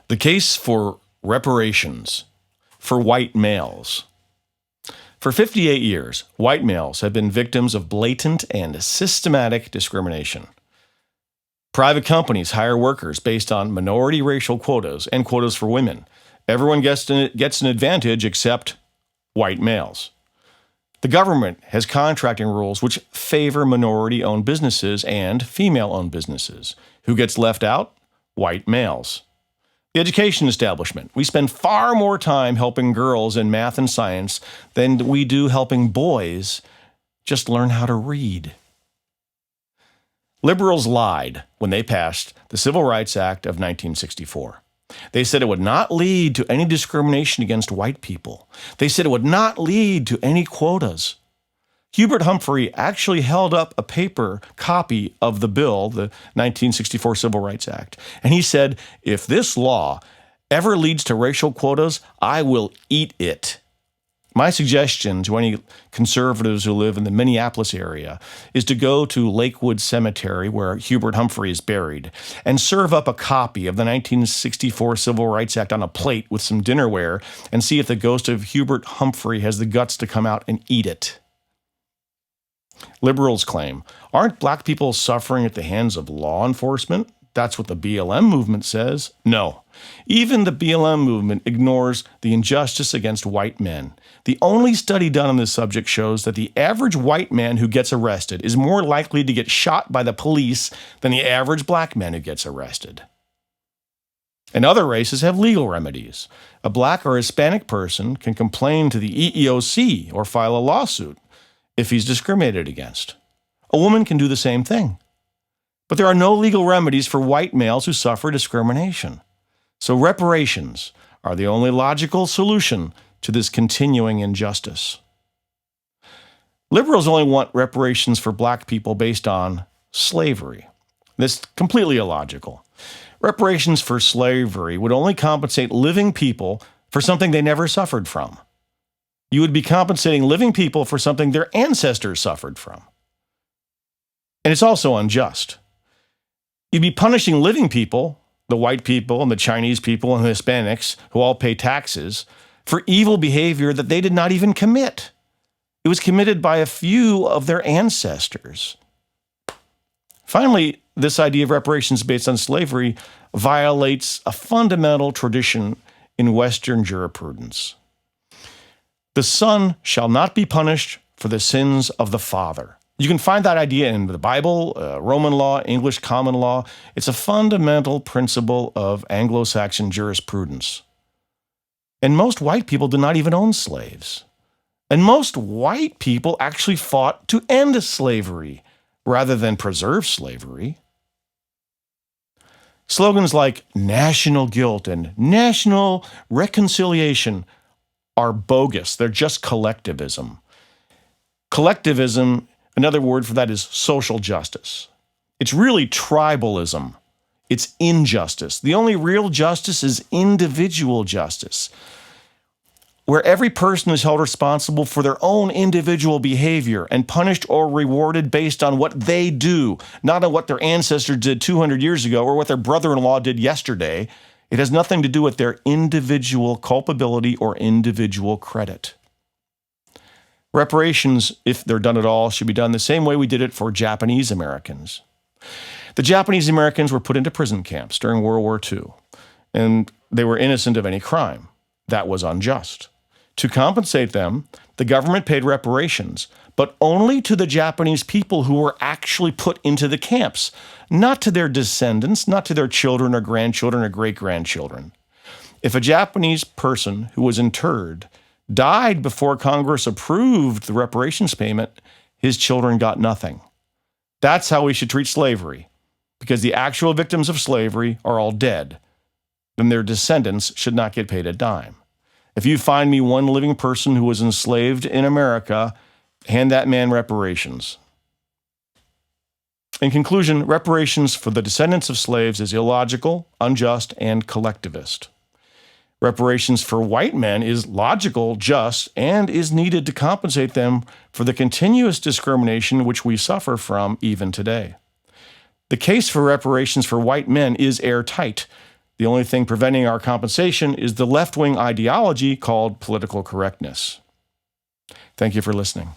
The case for reparations for white males. For 58 years, white males have been victims of blatant and systematic discrimination. Private companies hire workers based on minority racial quotas and quotas for women. Everyone gets an advantage except white males. The government has contracting rules which favor minority-owned businesses and female-owned businesses. Who gets left out? White males. The education establishment. We spend far more time helping girls in math and science than we do helping boys just learn how to read. Liberals lied when they passed the Civil Rights Act of 1964. They said it would not lead to any discrimination against white people. They said it would not lead to any quotas. Hubert Humphrey actually held up a paper copy of the bill, the 1964 Civil Rights Act, and he said, if this law ever leads to racial quotas, I will eat it. My suggestion to any conservatives who live in the Minneapolis area is to go to Lakewood Cemetery, where Hubert Humphrey is buried, and serve up a copy of the 1964 Civil Rights Act on a plate with some dinnerware and see if the ghost of Hubert Humphrey has the guts to come out and eat it. Liberals claim, aren't black people suffering at the hands of law enforcement? That's what the BLM movement says. No. Even the BLM movement ignores the injustice against white men. The only study done on this subject shows that the average white man who gets arrested is more likely to get shot by the police than the average black man who gets arrested. And other races have legal remedies. A black or Hispanic person can complain to the EEOC or file a lawsuit if he's discriminated against. A woman can do the same thing. But there are no legal remedies for white males who suffer discrimination. So reparations are the only logical solution to this continuing injustice. Liberals only want reparations for black people based on slavery. This is completely illogical. Reparations for slavery would only compensate living people for something they never suffered from. You would be compensating living people for something their ancestors suffered from. And it's also unjust. You'd be punishing living people, the white people and the Chinese people and the Hispanics, who all pay taxes, for evil behavior that they did not even commit. It was committed by a few of their ancestors. Finally, this idea of reparations based on slavery violates a fundamental tradition in Western jurisprudence. The son shall not be punished for the sins of the father. You can find that idea in the Bible, Roman law, English common law. It's a fundamental principle of Anglo-Saxon jurisprudence. And most white people did not even own slaves. And most white people actually fought to end slavery rather than preserve slavery. Slogans like national guilt and national reconciliation are bogus. They're just collectivism. Collectivism, another word for that, is social justice. It's really tribalism. It's injustice. The only real justice is individual justice, where every person is held responsible for their own individual behavior and punished or rewarded based on what they do, not on what their ancestors did 200 years ago or what their brother-in-law did yesterday. It has nothing to do with their individual culpability or individual credit. Reparations, if they're done at all, should be done the same way we did it for Japanese Americans. The Japanese Americans were put into prison camps during World War II, and they were innocent of any crime. That was unjust. To compensate them, the government paid reparations, but only to the Japanese people who were actually put into the camps, not to their descendants, not to their children or grandchildren or great-grandchildren. If a Japanese person who was interred died before Congress approved the reparations payment, his children got nothing. That's how we should treat slavery, because the actual victims of slavery are all dead, then their descendants should not get paid a dime. If you find me one living person who was enslaved in America, hand that man reparations. In conclusion, reparations for the descendants of slaves is illogical, unjust, and collectivist. Reparations for white men is logical, just, and is needed to compensate them for the continuous discrimination which we suffer from even today. The case for reparations for white men is airtight. The only thing preventing our compensation is the left-wing ideology called political correctness. Thank you for listening.